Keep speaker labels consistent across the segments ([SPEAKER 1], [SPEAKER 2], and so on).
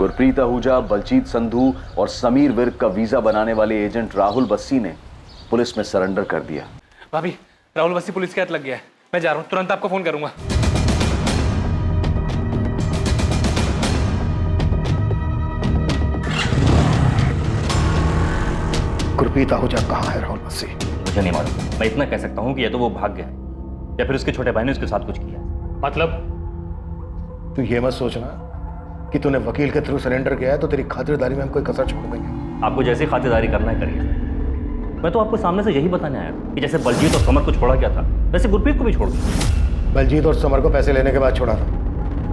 [SPEAKER 1] गुरप्रीत आहूजा, बलजीत संधू और समीर विर्क का वीजा बनाने वाले एजेंट राहुल बस्सी ने पुलिस में सरेंडर कर दिया।
[SPEAKER 2] भाभी, राहुल बस्सी पुलिस के हाथ लग गया है। मैं जा रहा हूँ, तुरंत आपको फोन करूंगा।
[SPEAKER 3] गुरप्रीत आहूजा कहाँ है राहुल बस्सी?
[SPEAKER 4] मुझे नहीं मालूम। मैं इतना कह सकता हूँ कि या तो वो भाग गया है या फिर उसके छोटे भाई ने उसके साथ कुछ किया।
[SPEAKER 2] मतलब?
[SPEAKER 3] तू ये मत सोचना कि तूने वकील के थ्रू सरेंडर किया है तो तेरी खातिरदारी में हम कोई कसर छोड़ देंगे।
[SPEAKER 4] आपको जैसी खातिरदारी करना है करिए। मैं तो आपको सामने से यही बताने आया था कि जैसे बलजीत और समर को छोड़ा गया था वैसे गुरप्रीत को भी छोड़ दिया।
[SPEAKER 3] बलजीत और समर को पैसे लेने के बाद छोड़ा था,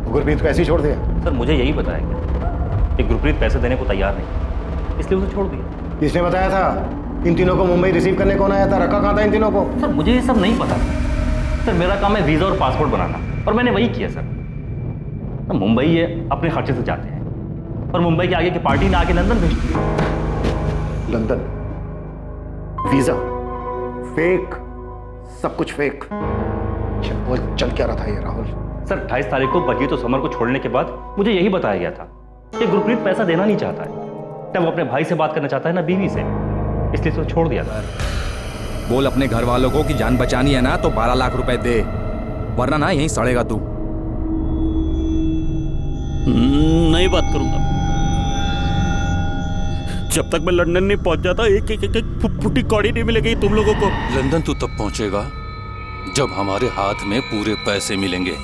[SPEAKER 3] गुरप्रीत को ऐसे ही छोड़ दिया?
[SPEAKER 4] सर मुझे यही बताया गया कि गुरप्रीत पैसे देने को तैयार नहीं, इसलिए उसे छोड़ दिया।
[SPEAKER 3] किसने बताया था? इन तीनों को मुंबई रिसीव करने कौन आया था? रखा कहाँ था इन तीनों को?
[SPEAKER 4] सर मुझे ये सब नहीं पता। सर मेरा काम है वीज़ा और पासपोर्ट बनाना और मैंने वही किया सर। मुंबई ये अपने खर्चे से जाते हैं और मुंबई के आगे की पार्टी ने आके लंदन भेज दिया।
[SPEAKER 3] लंदन? वीजा फेक, सब कुछ फेक। वो चल क्या रहा था ये राहुल?
[SPEAKER 4] सर 28 तारीख को बलजीत और समर को छोड़ने के बाद मुझे यही बताया गया था कि गुरप्रीत पैसा देना नहीं चाहता है, ना वो अपने भाई से बात करना चाहता है ना बीवी से, इसलिए उसे छोड़ दिया था।
[SPEAKER 5] बोल अपने घर वालों को कि जान बचानी है ना तो 12 लाख रुपए दे, वरना ना यहीं सड़ेगा तू।
[SPEAKER 6] नहीं बात करूंगा। जब तक मैं लंदन नहीं पहुंच जाता एक फुटी कौड़ी नहीं मिलेगी तुम लोगों को।
[SPEAKER 7] लंदन तू तब पहुंचेगा जब हमारे हाथ में पूरे पैसे मिलेंगे,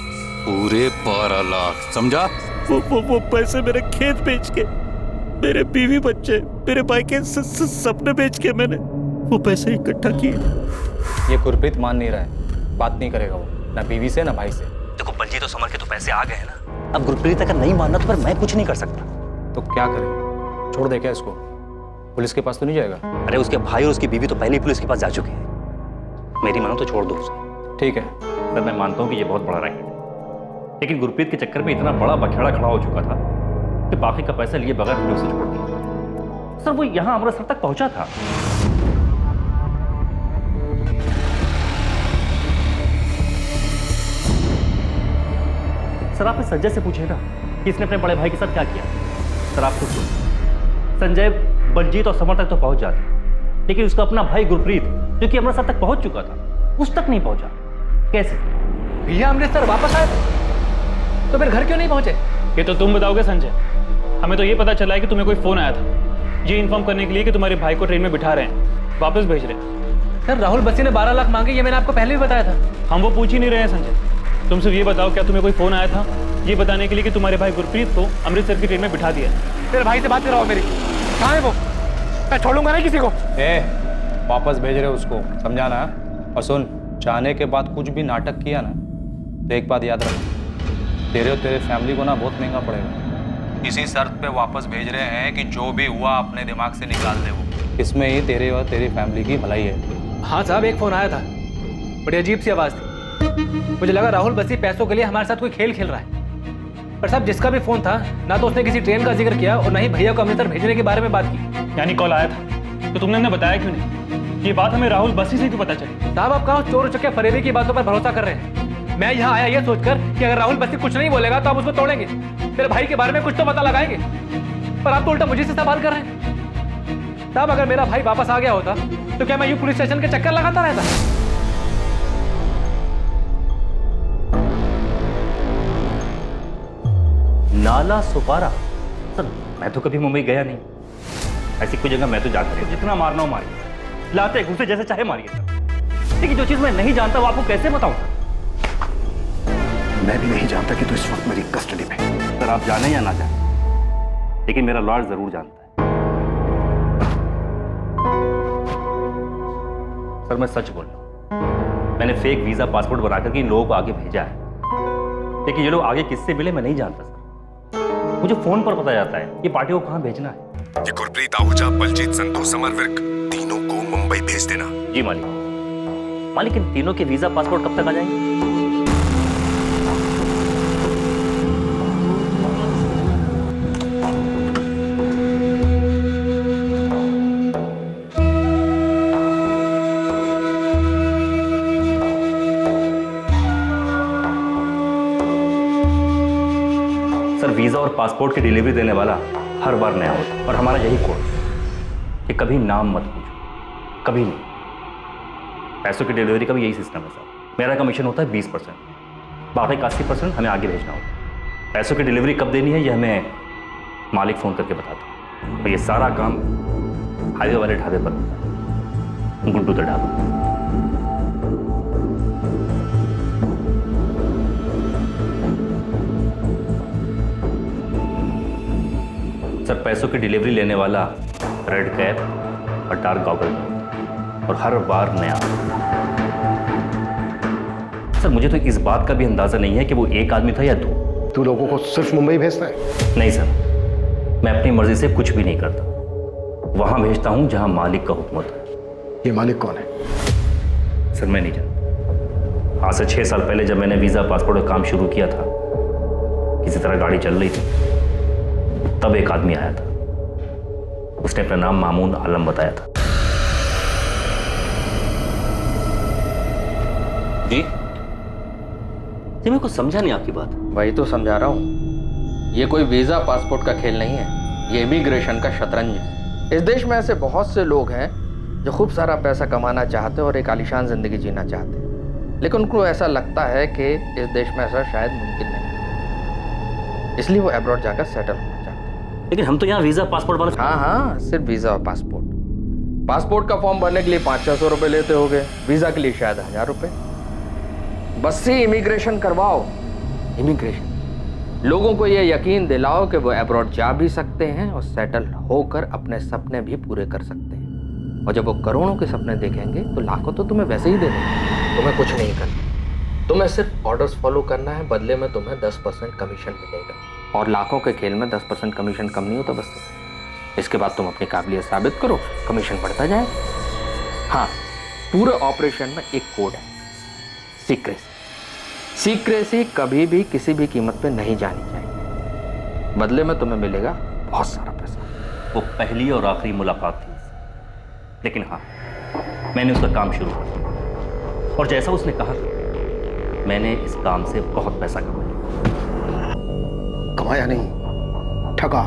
[SPEAKER 7] पूरे 12 लाख, समझा?
[SPEAKER 6] वो पैसे मेरे खेत बेच के, मेरे बीवी बच्चे, मेरे भाई के सपने बेच के मैंने वो पैसे इकट्ठा किए।
[SPEAKER 2] ये गुरप्रीत मान नहीं रहा है, बात नहीं करेगा वो, ना बीवी से ना भाई से।
[SPEAKER 4] देखो बलजीत और समर के तो पैसे आ गए हैं ना, अब गुरप्रीत अगर नहीं मानना तो फिर मैं कुछ नहीं कर सकता।
[SPEAKER 2] तो क्या करें? छोड़ दे क्या इसको? पुलिस के पास तो नहीं जाएगा?
[SPEAKER 4] अरे उसके भाई और उसकी बीवी तो पहले ही पुलिस के पास जा चुके हैं। मेरी मानो तो छोड़ दो उसे।
[SPEAKER 2] ठीक है
[SPEAKER 4] सर मैं मानता हूँ कि ये बहुत बड़ा राइट है, लेकिन गुरप्रीत के चक्कर में इतना बड़ा बखेड़ा खड़ा हो चुका था कि बाकी का पैसा लिए बगैर हमने उसे छोड़ दिया। सर वो यहाँ अमृतसर तक पहुंचा था। सर आप इस संजय से पूछिएगा कि इसने अपने बड़े भाई के साथ क्या किया। सर आप खुद सोचिए, संजय बलजीत और समर तक तो पहुंच जाता, लेकिन उसका अपना भाई गुरप्रीत जो कि अमृतसर तक पहुंच चुका था उस तक नहीं पहुंचा। कैसे?
[SPEAKER 2] भैया अमृतसर वापस आए तो फिर घर क्यों नहीं पहुंचे?
[SPEAKER 8] ये तो तुम बताओगे संजय। हमें तो ये पता चला है कि तुम्हें कोई फोन आया था ये इन्फॉर्म करने के लिए कि तुम्हारे भाई को ट्रेन में बिठा रहे हैं, वापस भेज रहे हैं।
[SPEAKER 2] सर राहुल बस्सी ने 12 लाख मांगे, ये मैंने आपको पहले भी बताया था।
[SPEAKER 8] हम वो पूछ ही नहीं रहे हैं संजय। तुम सिर्फ ये बताओ क्या तुम्हें कोई फोन आया था ये बताने के लिए कि तुम्हारे भाई गुरप्रीत को अमृतसर की ट्रेन में बिठा दिया?
[SPEAKER 2] तेरे भाई से बात कराओ मेरी। कहाँ है वो? मैं छोड़ूंगा नहीं किसी को।
[SPEAKER 9] वापस भेज रहे उसको, समझाना। और सुन, चाहने के बाद कुछ भी नाटक किया ना तो एक बात याद रख, तेरे और तेरे फैमिली को ना बहुत महंगा पड़ेगा। इसी शर्त पे वापस भेज रहे हैं कि जो भी हुआ अपने दिमाग से निकाल दे वो। इसमें ही तेरे और तेरी फैमिली की भलाई है।
[SPEAKER 2] हाँ साहब, एक फोन आया था, बड़ी अजीब सी आवाज थी। मुझे लगा राहुल बस्सी पैसों के लिए हमारे साथ कोई खेल खेल रहा है। पर साहब जिसका भी फोन था ना तो उसने किसी ट्रेन का जिक्र किया और ना ही भैया को अमृतसर भेजने के बारे में बात की।
[SPEAKER 8] यानी कॉल आया था तो तुमने बताया क्यों नहीं? ये बात हमें राहुल बस्सी से क्यों पता चली?
[SPEAKER 2] साहब आप कहाँ चोर उचक्के फरेबी की बातों पर भरोसा कर रहे हैं? मैं यहाँ आया ये सोचकर कि अगर राहुल बस्सी कुछ नहीं बोलेगा तो आप उसको तोड़ेंगे, मेरे भाई के बारे में कुछ तो पता लगाएंगे। पर आप तो उल्टा मुझे से सवाल कर रहे हैं। साहब अगर मेरा भाई वापस आ गया होता तो क्या मैं यूं पुलिस स्टेशन के चक्कर लगाता रहता?
[SPEAKER 4] नाला सुपारा? सर मैं तो कभी मुंबई गया नहीं, ऐसी कोई जगह मैं तो जाकर जितना मारना हो मारिए, लाते घुसे जैसे चाहे मारिए सर। लेकिन जो चीज मैं नहीं जानता वो आपको कैसे बताऊं?
[SPEAKER 3] मैं भी नहीं जानता कि तू इस वक्त मेरी कस्टडी में।
[SPEAKER 4] सर आप जाने या ना जाने, लेकिन मेरा लॉयर जरूर जानता है। सर मैं सच बोल रहा हूं, मैंने फेक वीजा पासपोर्ट बनाकर के इन लोगों को आगे भेजा है, लेकिन ये लोग आगे किससे मिले मैं नहीं जानता सर। मुझे फोन पर पता जाता है ये पार्टी को कहां भेजना है।
[SPEAKER 10] ये गुरप्रीत आहूजा, बलजीत संधू, समर विर्क, तीनों को मुंबई भेज देना।
[SPEAKER 4] जी मालिक। मालिक इन तीनों के वीजा पासपोर्ट कब तक आ जाएंगे? वीज़ा और पासपोर्ट की डिलीवरी देने वाला हर बार नया होता है, और हमारा यही कोड कि कभी नाम मत पूछो, कभी नहीं। पैसों की डिलीवरी का भी यही सिस्टम है सर। मेरा कमीशन होता है 20%, बाकी का 80% हमें आगे भेजना होता है। पैसों की डिलीवरी कब देनी है यह हमें मालिक फ़ोन करके बताता है, और ये सारा काम हाईवे वाले ढाबे पर होता है, गुड्डू द ढाबा। सर, पैसों की डिलीवरी लेने वाला रेड कैप और डार्क गॉगल और हर बार नया। सर, मुझे तो इस बात का भी अंदाजा नहीं है कि वो एक आदमी था या दो।
[SPEAKER 3] तू लोगों को सिर्फ मुंबई भेजता है?
[SPEAKER 4] नहीं सर, मैं अपनी मर्जी से कुछ भी नहीं करता। वहां भेजता हूं जहां मालिक का हुक्म होता है।
[SPEAKER 3] ये मालिक कौन है?
[SPEAKER 4] सर, मैं नहीं जानता। आज से 6 साल पहले जब मैंने वीज़ा पासपोर्ट का काम शुरू किया था, किसी तरह गाड़ी चल रही थी, तब एक आदमी आया था। उसने अपना नाम मामून आलम बताया था।
[SPEAKER 11] जी
[SPEAKER 4] जी, मैं कुछ समझा नहीं आपकी बात।
[SPEAKER 11] वही तो समझा रहा हूँ। ये कोई वीज़ा पासपोर्ट का खेल नहीं है, ये इमिग्रेशन का शतरंज है। इस देश में ऐसे बहुत से लोग हैं जो खूब सारा पैसा कमाना चाहते हैं और एक आलीशान ज़िंदगी जीना चाहते हैं, लेकिन उनको ऐसा लगता है कि इस देश में ऐसा शायद मुमकिन नहीं, इसलिए वो अब्रॉड जाकर सेटल होना चाहते हैं।
[SPEAKER 4] लेकिन हम तो यहाँ वीज़ा पासपोर्ट वाले।
[SPEAKER 11] हाँ, सिर्फ वीज़ा और पासपोर्ट। पासपोर्ट का फॉर्म भरने के लिए 500-600 रुपये लेते होगे, वीज़ा के लिए शायद 1000 रुपये। बस से इमिग्रेशन करवाओ। इमिग्रेशन लोगों को ये यकीन दिलाओ कि वो अब्रॉड जा भी सकते हैं और सेटल होकर अपने सपने भी पूरे कर सकते हैं। और जब वो करोड़ों के सपने देखेंगे तो लाखों तो तुम्हें वैसे ही दे देंगे। तुम्हें कुछ नहीं करना, तुम्हें सिर्फ ऑर्डर्स फॉलो करना है, बदले में तुम्हें 10% कमीशन मिलेगा। और लाखों के खेल में 10% कमीशन कम नहीं होता बस। इसके बाद तुम अपनी काबिलियत साबित करो, कमीशन बढ़ता जाएगा। हाँ, पूरे ऑपरेशन में एक कोड है, सीक्रेसी। सीक्रेसी कभी भी किसी भी कीमत पे नहीं जानी चाहिए, बदले में तुम्हें मिलेगा बहुत सारा पैसा।
[SPEAKER 4] वो पहली और आखिरी मुलाकात थी, लेकिन हाँ, मैंने उसका काम शुरू कर दिया, और जैसा उसने कहा मैंने इस काम से बहुत पैसा कमाया।
[SPEAKER 3] कमाया नहीं, ठगा।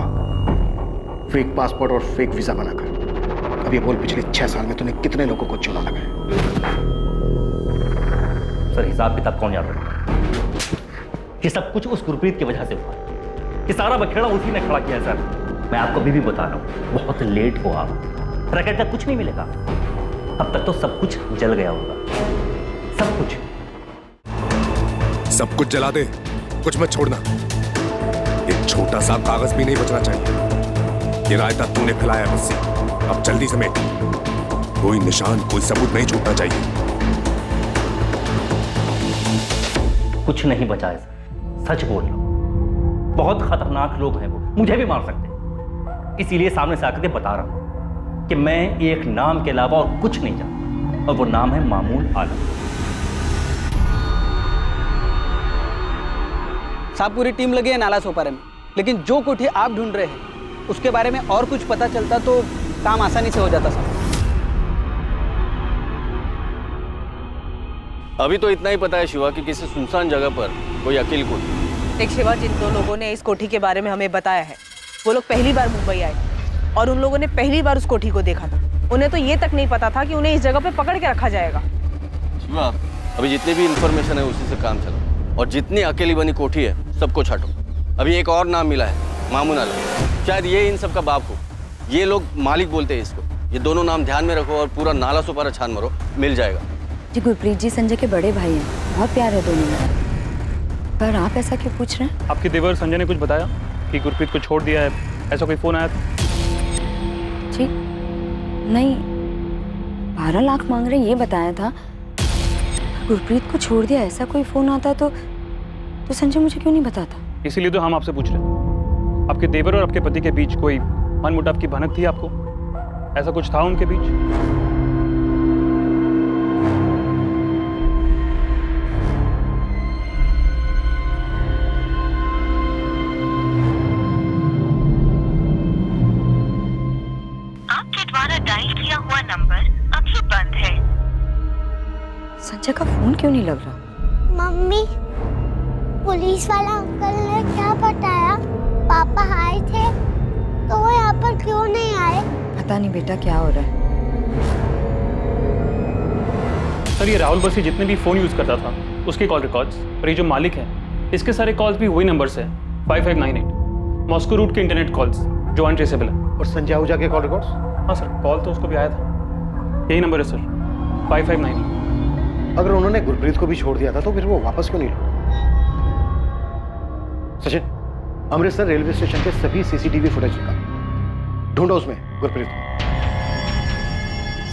[SPEAKER 3] फेक पासपोर्ट और फेक वीजा बनाकर। अब ये बोल, पिछले 6 साल में तूने कितने लोगों को चुना लगाया?
[SPEAKER 4] सर, हिसाब किताब कौन याद रखता? ये सब कुछ उस गुरप्रीत की वजह से हुआ। ये सारा बखेड़ा उसी ने खड़ा किया है सर। मैं आपको अभी भी बता रहा हूँ, बहुत लेट हो आप। रैकेट का कुछ नहीं मिलेगा, अब तक तो सब कुछ जल गया होगा। सब कुछ।
[SPEAKER 10] सब कुछ जला दे, कुछ मत छोड़ना। एक छोटा सा कागज भी नहीं बचना चाहिए। ये रायता तूने फैलाया बस। अब जल्दी समेट, कोई निशान, कोई सबूत नहीं छूटना चाहिए।
[SPEAKER 4] कुछ नहीं बचा है सर, सच बोल रहा हूं। बहुत खतरनाक लोग हैं वो, मुझे भी मार सकते हैं। इसीलिए सामने से आकर के बता रहा हूं कि मैं एक नाम के अलावा और कुछ नहीं जानता, और वो नाम है मामून आलम।
[SPEAKER 12] साहब, पूरी टीम लगी है नाला सोपारे में, लेकिन जो कोठी आप ढूंढ रहे हैं उसके बारे में और कुछ पता चलता तो काम आसानी से हो जाता साहब।
[SPEAKER 13] अभी तो इतना ही पता है शिवा कि किसी सुनसान जगह पर कोई अकेली कोठी।
[SPEAKER 14] एक शिवा, जिन 2 लोगों ने इस कोठी के बारे में हमें बताया है, वो लोग पहली बार मुंबई आए और उन लोगों ने पहली बार उस कोठी को देखा था। उन्हें तो ये तक नहीं पता था कि उन्हें इस जगह पे पकड़ के रखा जाएगा।
[SPEAKER 13] शिवा, अभी जितनी भी इंफॉर्मेशन है उसी से काम चला, और जितनी अकेली बनी कोठी है सबको छाटो। अभी एक और नाम मिला है, मामून आलम। शायद ये इन सब का बाप हो। ये लोग मालिक बोलते हैं इसको। ये दोनों नाम ध्यान में रखो और पूरा नाला सुपारा छान मारो, मिल जाएगा।
[SPEAKER 15] जी, गुरप्रीत जी संजय के बड़े भाई हैं, बहुत प्यार है दोनों में। पर आप ऐसा क्यों पूछ रहे हैं?
[SPEAKER 8] आपके देवर संजय ने कुछ बताया कि गुरप्रीत को छोड़ दिया है, ऐसा कोई फोन आया था?
[SPEAKER 15] जी नहीं, 12 लाख मांग रहे ये बताया था। गुरप्रीत को छोड़ दिया ऐसा कोई फोन आता तो संजय मुझे क्यों नहीं बताता?
[SPEAKER 8] इसीलिए तो हम आपसे पूछ रहे हैं। आपके देवर और आपके पति के बीच कोई मनमुटाव की भनक थी आपको? ऐसा कुछ था उनके बीच?
[SPEAKER 16] आपके द्वारा डायल किया हुआ नंबर अभी बंद है।
[SPEAKER 15] संजय का फोन क्यों नहीं लग रहा?
[SPEAKER 17] मम्मी, पुलिस वाला अंकल ने क्या बताया? पापा आए थे तो वो यहाँ पर क्यों नहीं आए?
[SPEAKER 15] पता नहीं बेटा क्या हो रहा है।
[SPEAKER 8] सर ये राहुल बस्सी जितने भी फ़ोन यूज़ करता था उसके कॉल रिकॉर्ड्स और ये जो मालिक है इसके सारे कॉल्स भी वही नंबर से है 5598 मॉस्को रूट के इंटरनेट कॉल्स जो अनट्रेसेबल है।
[SPEAKER 3] और संजय आहूजा के कॉल रिकॉर्ड्स?
[SPEAKER 8] हाँ सर कॉल तो उसको भी आया था, यही नंबर है सर 5598।
[SPEAKER 3] अगर उन्होंने गुरप्रीत को भी छोड़ दिया था तो फिर वो वापस क्यों नहीं लौटा? सचिन, अमृतसर रेलवे स्टेशन के सभी सीसीटीवी फुटेज निकाल, ढूंढो उसमें गुरप्रीत को।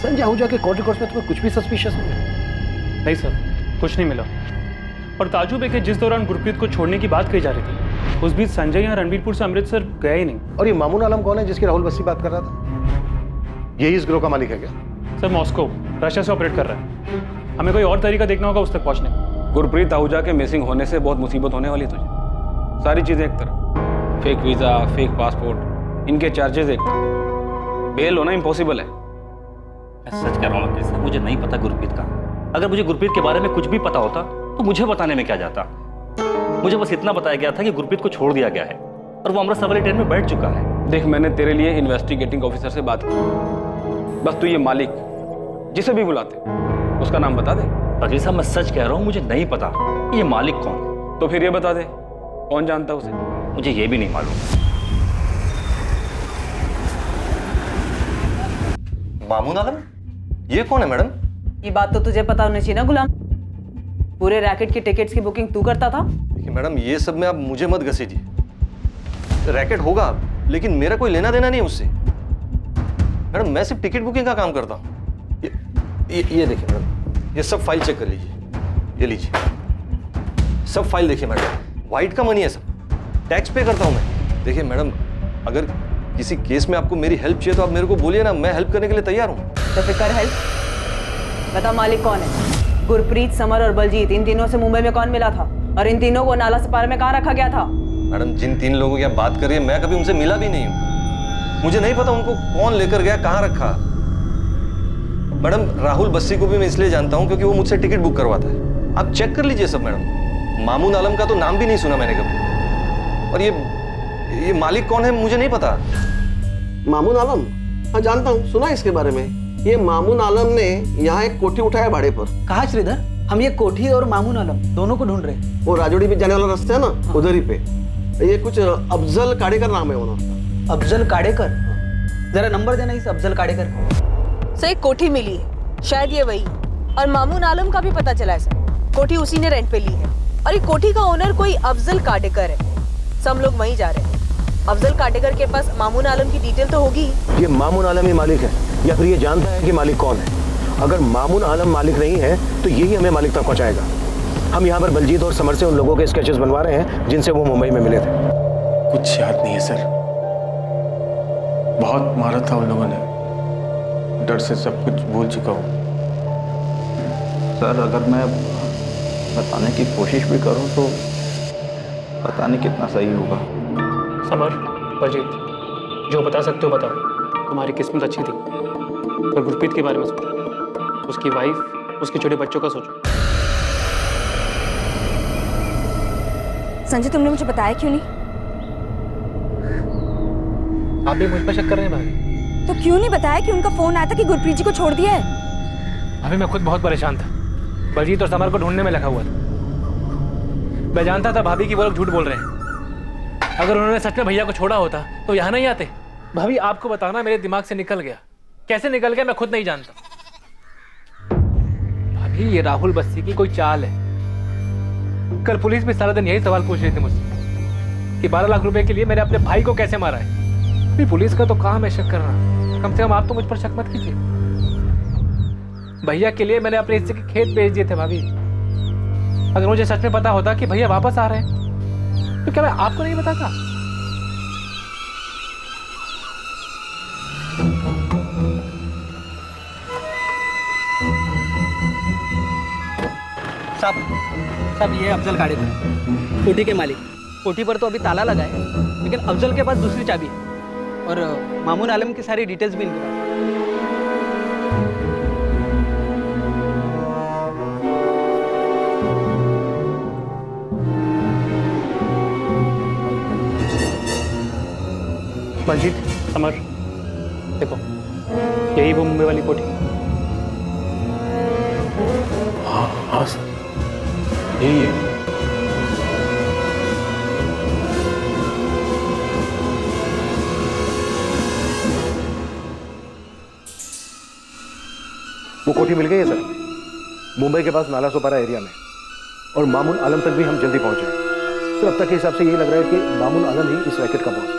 [SPEAKER 3] संजय आहूजा के कॉल रिकॉर्ड्स में तुम्हें कुछ भी सस्पिशियस नहीं मिला?
[SPEAKER 8] नहीं सर कुछ नहीं मिला। और ताजुब है कि जिस दौरान गुरप्रीत को छोड़ने की बात कही जा रही थी उस बीच संजय यहाँ रणबीरपुर से अमृतसर गया ही नहीं।
[SPEAKER 3] और ये मामून आलम कौन है जिसकी राहुल बस्सी बात कर रहा था? यही इस गिरोह का मालिक है क्या?
[SPEAKER 8] सर मॉस्को रशिया से ऑपरेट कर रहा है, हमें कोई और तरीका देखना होगा उस तक पहुँचने का।
[SPEAKER 9] गुरप्रीत आहूजा के मिसिंग होने से बहुत मुसीबत होने वाली है तुझे। सारी चीज़ें एक तरफ, फेक वीज़ा, फेक पासपोर्ट, इनके चार्जेस एक तरफ, बेल होना इम्पॉसिबल है।
[SPEAKER 4] मैं सच कह रहा हूँ सर, मुझे नहीं पता गुरप्रीत का। अगर मुझे गुरप्रीत के बारे में कुछ भी पता होता तो मुझे बताने में क्या जाता। मुझे बस इतना बताया गया था कि गुरप्रीत को छोड़ दिया गया है और वो अमृतसर वाली ट्रेन में बैठ चुका है।
[SPEAKER 9] देख मैंने तेरे लिए इन्वेस्टिगेटिंग ऑफिसर से बात की, बस तू ये मालिक जिसे भी बुलाते उसका नाम बता दे।
[SPEAKER 4] वकील साहब मैं सच कह रहा हूँ, मुझे नहीं पता ये मालिक कौन है।
[SPEAKER 9] तो फिर ये बता दे कौन जानता है उसे?
[SPEAKER 4] मुझे ये भी नहीं मालूम।
[SPEAKER 13] मामून आलम? ये कौन है मैडम?
[SPEAKER 14] ये बात तो तुझे पता होनी चाहिए ना गुलाम, पूरे रैकेट की टिकट्स की बुकिंग तू करता था।
[SPEAKER 13] देखिए मैडम ये सब में आप मुझे मत घसीटिए। रैकेट होगा लेकिन मेरा कोई लेना देना नहीं उससे। मैडम मैं सिर्फ टिकट बुकिंग का काम करता हूँ। ये देखिए मैडम, ये सब फाइल चेक कर लीजिए, ये लीजिए सब फाइल देखिए मैडम, वाइट का मनी है सब, टैक्स पे करता हूँ मैं। देखिए मैडम अगर किसी केस में आपको मेरी हेल्प चाहिए तो आप मेरे को बोलिए ना, मैं हेल्प करने के लिए तैयार हूँ।
[SPEAKER 14] तो फिर कर हेल्प, बता मालिक कौन है? गुरप्रीत, समर और बलजीत, इन तीनों से मुंबई में कौन मिला था और इन तीनों को नाला सपारा में कहाँ रखा गया था?
[SPEAKER 13] मैडम जिन तीन लोगों की आप बात कर रही है मैं कभी उनसे मिला भी नहीं हूँ, मुझे नहीं पता उनको कौन लेकर गया, कहाँ रखा। मैडम राहुल बस्सी को भी मैं इसलिए जानता हूँ क्योंकि वो मुझसे टिकट बुक करवाता है, आप चेक कर लीजिए सब। मैडम मामून आलम का तो नाम भी नहीं सुना मैंने कभी, और ये मालिक कौन है मुझे नहीं पता।
[SPEAKER 18] मामून आलम? हाँ जानता हूँ, सुना इसके बारे में। ये मामून आलम ने यहाँ एक कोठी उठाया भाड़े पर।
[SPEAKER 12] कहा श्रीधर? हम ये कोठी और मामून आलम दोनों को ढूंढ रहे हैं।
[SPEAKER 18] वो राजोड़ी में जाने वाला रास्ता है ना, हाँ। उधर ही पे। ये कुछ अफजल काडेकर नाम है उन्होंने।
[SPEAKER 12] अफजल काडेकर? जरा नंबर देना इस अफजल काडेकर का।
[SPEAKER 14] सर एक कोठी मिली है, शायद ये वही। और मामून आलम का भी पता चला है सर, कोठी उसी ने रेंट पे ली है और ये कोठी का ओनर कोई अफजल काडेकर है। सब लोग वहीं जा रहे हैं। अफजल काडेकर के पास मामून आलम की डिटेल तो होगी।
[SPEAKER 3] ये मामून आलम ही मालिक है या फिर ये जानता है कि मालिक कौन है? अगर मामून आलम मालिक नहीं है तो यही हमें मालिक तक पहुंचाएगा। हम यहाँ पर बलजीत और समर से उन लोगों के स्केचेस बनवा रहे हैं जिनसे वो मुंबई में मिले थे।
[SPEAKER 6] कुछ याद नहीं है सर, बहुत मारा था उन लोगों ने, डर से सब कुछ भूल चुका हूँ।
[SPEAKER 19] सर अगर मैं बताने की कोशिश भी करूँ तो पता नहीं कितना सही होगा।
[SPEAKER 8] समर, बलजीत, जो बता सकते हो बताओ। तुम्हारी किस्मत अच्छी थी, पर गुरप्रीत के बारे में सोचो, उसकी वाइफ, उसके छोटे बच्चों का सोचो।
[SPEAKER 15] संजय तुमने मुझे बताया क्यों नहीं?
[SPEAKER 2] आप भी मुझ पर शक कर रहे हैं भाभी?
[SPEAKER 15] तो क्यों नहीं बताया कि उनका फोन आया था कि गुरप्रीत जी को छोड़ दिया है?
[SPEAKER 2] भाभी मैं खुद बहुत परेशान था, बलजीत और समर को ढूंढने में लगा हुआ था। मैं जानता था भाभी कि वो लोग झूठ बोल रहे हैं। अगर उन्होंने सच में भैया को छोड़ा होता तो यहाँ नहीं आते। भाभी आपको बताना मेरे दिमाग से निकल गया, कैसे निकल गया मैं खुद नहीं जानता। भाभी ये राहुल बस्सी की कोई चाल है। कल पुलिस भी सारा दिन यही सवाल पूछ रही थी मुझसे कि 12 लाख रुपए के लिए मैंने अपने भाई को कैसे मारा है। अभी पुलिस का तो काम है शक करना, कम से कम आप तो मुझ पर शक मत कीजिए। भैया के लिए मैंने अपने हिस्से के खेत बेच दिए थे भाभी। अगर मुझे सच में पता होता कि भैया वापस आ रहे हैं तो क्या मैं आपको नहीं बताता?
[SPEAKER 12] साहब ये अफजल काडेकर, कोठी के मालिक। कोठी पर तो अभी ताला लगा है, लेकिन अफजल के पास दूसरी चाबी है और मामून आलम की सारी डिटेल्स भी इनके पास है।
[SPEAKER 8] बलजीत, समर, देखो यही वो मुंबई वाली कोठी।
[SPEAKER 3] हाँ सर, यही है। वो कोठी मिल गई है सर, मुंबई के पास नाला सोपारा एरिया में, और मामून आलम तक भी हम जल्दी पहुंचे। सर अब तक के हिसाब से यही लग रहा है कि मामून आलम ही इस रैकेट का बॉस है,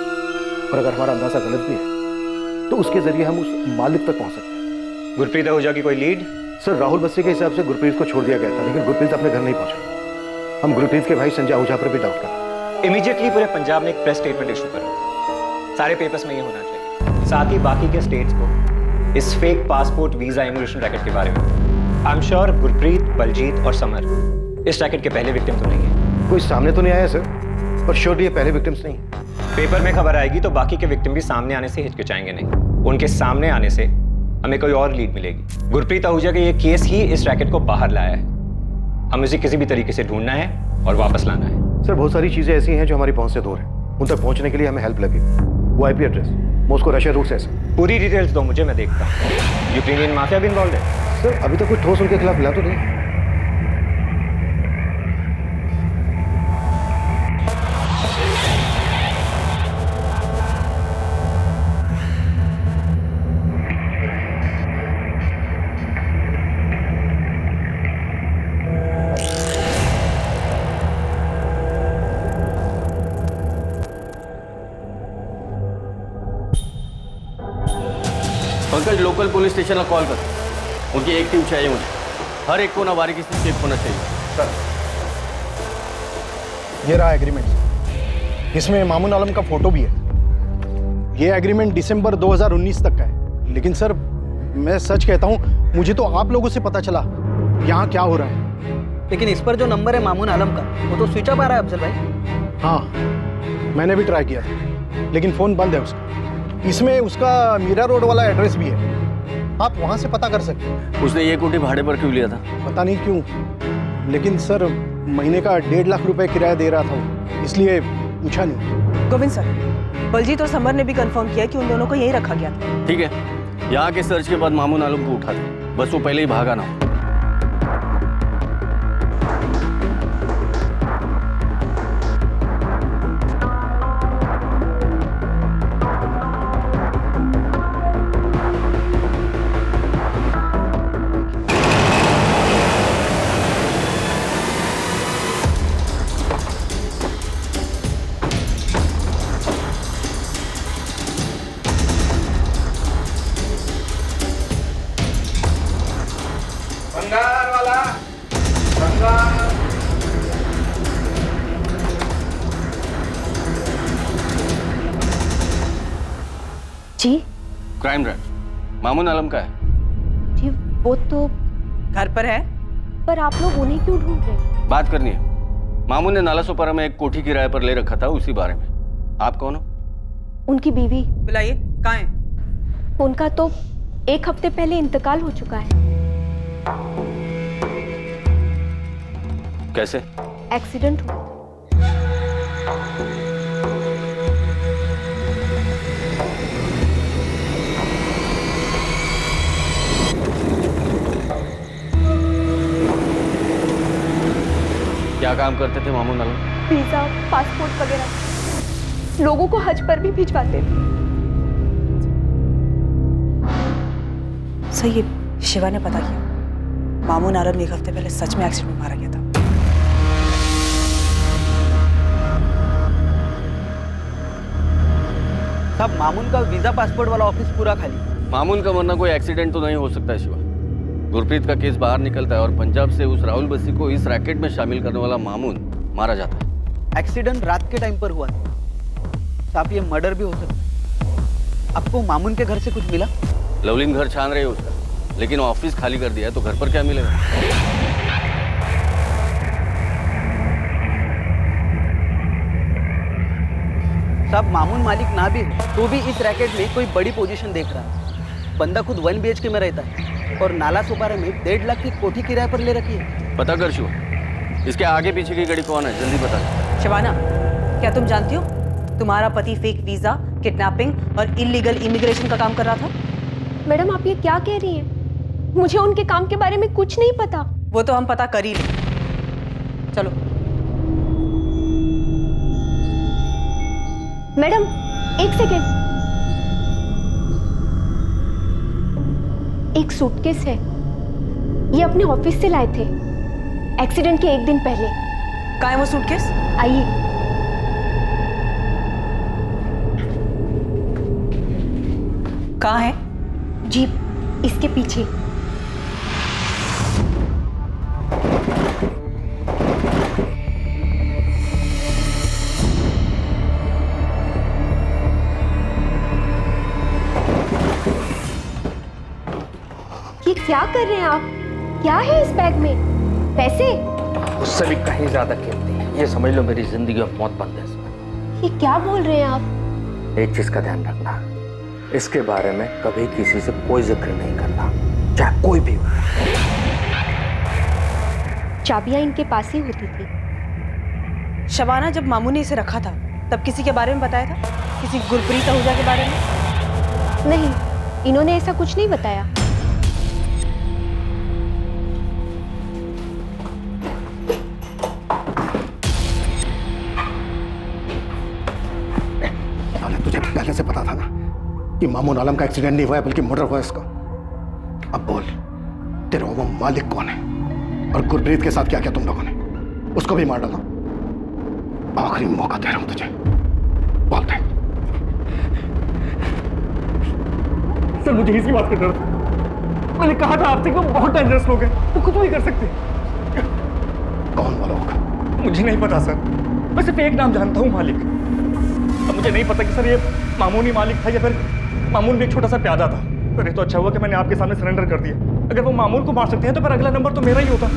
[SPEAKER 3] और अगर हमारा अंदाजा गलत भी है तो उसके जरिए हम उस मालिक तक पहुंच सकते हैं।
[SPEAKER 9] गुरप्रीत आहूजा की कोई लीड?
[SPEAKER 3] सर राहुल बस्सी के हिसाब से गुरप्रीत को छोड़ दिया गया था, लेकिन गुरप्रीत अपने घर नहीं पहुंचा। हम गुरप्रीत के भाई संजय आहूजा पर भी डाउट कर रहे हैं।
[SPEAKER 9] इमीडिएटली पूरे पंजाब में एक प्रेस स्टेटमेंट इशू करो, सारे पेपर्स में ये होना चाहिए, साथ ही बाकी के स्टेट्स को इस fake passport visa immigration racket के बारे में। I am sure Gurpreet, Baljeet और समर इस रैकेट के पहले विक्टिम तो नहीं है।
[SPEAKER 3] कोई सामने तो नहीं आया सर, पर श्योरली ये पहले विक्टिम्स नहीं।
[SPEAKER 9] पेपर में खबर आएगी तो बाकी के विक्टिम भी सामने आने से हिचकिचाएंगे नहीं, उनके सामने आने से हमें कोई और लीड मिलेगी। गुरप्रीत आहूजा का ये केस ही इस रैकेट को बाहर लाया है, हमें उसे किसी भी तरीके से ढूंढना है और वापस लाना है।
[SPEAKER 3] सर बहुत सारी चीजें ऐसी हैं जो हमारी पहुंच से दूर हैं, उन तक पहुंचने के लिए हमें हेल्प लगी। वो IP address, Moscow Russia route से सर।
[SPEAKER 9] पूरी डिटेल्स दो मुझे, मैं देखता हूँ। यूक्रेनियन माफिया भी इन्वॉल्व है?
[SPEAKER 3] सर अभी तक कोई ठोस उनके खिलाफ मिला तो नहीं।
[SPEAKER 13] पंकज लोकल पुलिस स्टेशन का कॉल कर, उनकी एक टीम चाहिए मुझे, हर एक को ना बारीकी से चेक होना चाहिए।
[SPEAKER 3] सर ये रहा एग्रीमेंट, इसमें मामून आलम का फोटो भी है। ये एग्रीमेंट दिसंबर 2019 तक का है, लेकिन सर मैं सच कहता हूँ, मुझे तो आप लोगों से पता चला यहाँ क्या हो रहा है।
[SPEAKER 12] लेकिन इस पर जो नंबर है मामून आलम का, वो तो स्विच ऑफ आ रहा है अफजल भाई।
[SPEAKER 3] हाँ मैंने भी ट्राई किया था, लेकिन फ़ोन बंद है उसका। इसमें उसका मीरा रोड वाला एड्रेस भी है, आप वहाँ से पता कर सकते हैं।
[SPEAKER 13] उसने ये कोठी भाड़े पर क्यों लिया था?
[SPEAKER 3] पता नहीं क्यों, लेकिन सर महीने का 1.5 लाख रुपए किराया दे रहा था, इसलिए पूछा नहीं।
[SPEAKER 14] गोविंद सर, बलजीत और समर ने भी कंफर्म किया कि उन दोनों को यहीं रखा गया था।
[SPEAKER 13] ठीक है, यहाँ के सर्च के बाद मामून आलम को उठा था, बस वो पहले ही भागा ना।
[SPEAKER 15] जी
[SPEAKER 13] क्राइम ब्रांच मामून आलम का है
[SPEAKER 15] जी, वो तो
[SPEAKER 14] घर पर है।
[SPEAKER 15] पर आप लोग उन्हें क्यों ढूंढ रहे हैं?
[SPEAKER 13] बात करनी है। मामून ने नाला सोपारा में एक कोठी किराए पर ले रखा था, उसी बारे में। आप कौन हो?
[SPEAKER 15] उनकी बीवी।
[SPEAKER 14] बुलाइए, कहाँ है?
[SPEAKER 15] उनका तो 1 हफ्ते पहले इंतकाल हो चुका है।
[SPEAKER 13] कैसे?
[SPEAKER 15] एक्सीडेंट हुआ।
[SPEAKER 13] क्या काम करते थे मामून आलम?
[SPEAKER 15] वीजा, पासपोर्ट वगैरह, लोगों को हज पर भी भिजवाते थे।
[SPEAKER 14] सही है, शिवा ने पता किया। मामून आलम 1 हफ्ते पहले सच में एक्सीडेंट में मारा गया था।
[SPEAKER 12] साहब मामून का वीजा पासपोर्ट वाला ऑफिस पूरा खाली।
[SPEAKER 13] मामून का मरना कोई एक्सीडेंट तो नहीं हो सकता है शिवा। गुरप्रीत का केस बाहर निकलता है और पंजाब से उस राहुल बस्सी को इस रैकेट में शामिल करने वाला मामून मारा जाता है।
[SPEAKER 12] एक्सीडेंट रात के टाइम पर हुआ था साहब, ये मर्डर भी हो सकता है। आपको मामून के घर से कुछ मिला?
[SPEAKER 13] लवलीन घर छान रहे उसका, लेकिन ऑफिस खाली कर दिया है, तो घर पर क्या मिलेगा?
[SPEAKER 12] साहब मामून मालिक ना भी हो तो भी इस रैकेट में कोई बड़ी पोजीशन देख रहा है। बंदा खुद 1 BHK में रहता है और नाला सोपारा में 1.5 लाख की कोठी किराए पर ले रखी है।
[SPEAKER 13] पता कर शिवा, इसके आगे पीछे की गाड़ी कौन है, जल्दी बता।
[SPEAKER 14] शिवाना, क्या तुम जानती हो तुम्हारा पति फेक वीजा किडनैपिंग और इलीगल इमिग्रेशन का काम कर रहा था।
[SPEAKER 20] मैडम आप ये क्या कह रही हैं? मुझे उनके काम के बारे में कुछ नहीं पता।
[SPEAKER 14] वो तो हम पता कर ही लेंगे। चलो।
[SPEAKER 20] मैडम एक सेकेंड, एक सूटकेस है, ये अपने ऑफिस से लाए थे एक्सीडेंट के एक दिन पहले।
[SPEAKER 14] कहाँ है वो सूटकेस?
[SPEAKER 20] आइए।
[SPEAKER 14] कहाँ है?
[SPEAKER 20] जीप इसके पीछे। ये क्या कर रहे हैं आप? क्या है इस बैग में? पैसे?
[SPEAKER 11] उससे भी कहीं ज्यादा कीमती है। ये समझ लो मेरी जिंदगी और मौत बंद है इसमें।
[SPEAKER 20] ये क्या बोल रहे हैं आप?
[SPEAKER 11] एक चीज का ध्यान रखना, इसके बारे में कभी किसी से कोई जिक्र नहीं करना, चाहे कोई भी हो।
[SPEAKER 20] चाबियां इनके पास ही होती थी।
[SPEAKER 14] शबाना जब मामू ने इसे रखा था तब किसी के बारे में बताया था? किसी गुरप्रीत आहूजा के बारे में?
[SPEAKER 20] नहीं, इन्होंने ऐसा कुछ नहीं बताया।
[SPEAKER 3] तुझे पहले से पता था ना कि मामून आलम का एक्सीडेंट नहीं हुआ है बल्कि मर्डर हुआ है इसका। अब बोल, तेरा वो मालिक कौन है और गुरप्रीत के साथ क्या क्या तुम लोगों ने? उसको भी मार डाला। आखिरी मौका दे रहा हूं तुझे, बोल दे।
[SPEAKER 6] सर मुझे इसी बात का डर था। मैंने कहा था आपसे कि वो बहुत डेंजरस लोग हैं, वो कुछ भी कर सकते हैं।
[SPEAKER 3] कौन वो लोग?
[SPEAKER 6] मुझे नहीं पता सर, मैं सिर्फ एक नाम जानता हूँ, मालिक। अब मुझे नहीं पता कि सर ये मामून ही मालिक था या फिर मामून भी एक छोटा सा प्यादा था। सर ये तो अच्छा हुआ कि मैंने आपके सामने सरेंडर कर दिया। अगर वो मामून को मार सकते हैं तो फिर अगला नंबर तो मेरा ही होता।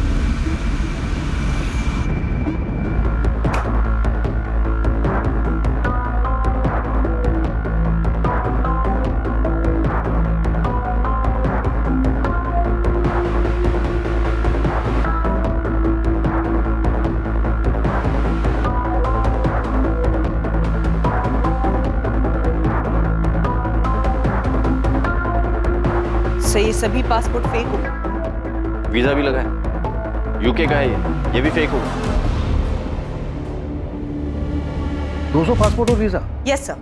[SPEAKER 14] सो ये सभी पासपोर्ट फेक हो?
[SPEAKER 13] वीजा भी लगा है, यूके का है ये भी फेक होगा।
[SPEAKER 3] 200 पासपोर्ट और वीजा?
[SPEAKER 14] यस सर,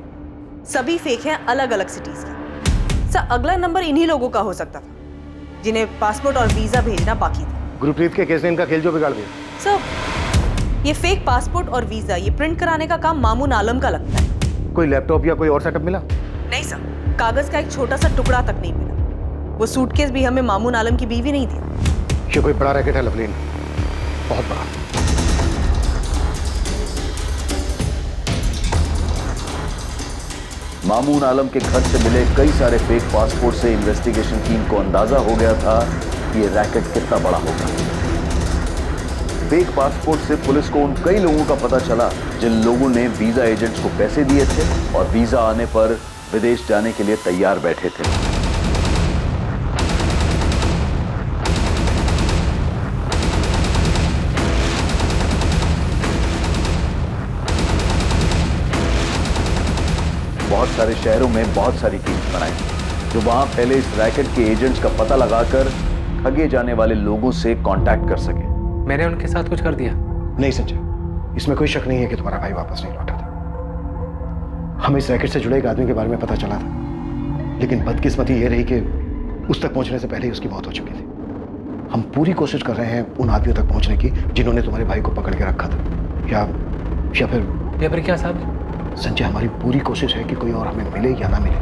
[SPEAKER 14] सभी फेक हैं, अलग अलग सिटीज के। सर अगला नंबर इन्हीं लोगों का हो सकता था जिन्हें पासपोर्ट और वीजा भेजना बाकी था।
[SPEAKER 3] गुरप्रीत के केस ने इनका खेल जो बिगाड़ दिया।
[SPEAKER 14] सर ये फेक पासपोर्ट और वीजा ये प्रिंट कराने का काम मामून आलम का लगता है।
[SPEAKER 3] कोई लैपटॉप या कोई और सेटअप मिला?
[SPEAKER 14] नहीं सर, कागज का एक छोटा सा टुकड़ा तक नहीं मिला। वो सूटकेस भी हमें मामून आलम की बीवी नहीं थी।
[SPEAKER 3] ये कोई बड़ा रैकेट है लवलीन, बहुत बड़ा।
[SPEAKER 1] मामून आलम के घर से मिले कई सारे फेक पासपोर्ट से इन्वेस्टिगेशन टीम को अंदाजा हो गया था कि ये रैकेट कितना बड़ा होगा। फेक पासपोर्ट से पुलिस को उन कई लोगों का पता चला जिन लोगों ने वीजा एजेंट्स को पैसे दिए थे और वीजा आने पर विदेश जाने के लिए तैयार बैठे थे। बहुत सारे शहरों में बहुत सारी टीम्स बनाई जो वहां फैले इस रैकेट के एजेंट्स का पता लगाकर ठगे जाने वाले लोगों से कांटेक्ट कर सके।
[SPEAKER 2] मैंने उनके साथ कुछ कर दिया?
[SPEAKER 3] नहीं संजय, इसमें कोई शक नहीं है कि तुम्हारा भाई वापस नहीं लौटा था। हमें इस रैकेट से जुड़े एक आदमी के बारे में पता चला था, लेकिन बदकिस्मती ये रही कि उस तक पहुंचने से पहले ही उसकी मौत हो चुकी थी। हम पूरी कोशिश कर रहे हैं उन आदमियों तक पहुंचने की जिन्होंने तुम्हारे भाई को पकड़ के रखा था। या फिर
[SPEAKER 2] क्या साहब?
[SPEAKER 3] संजय, हमारी पूरी कोशिश है कि कोई और हमें मिले या ना मिले,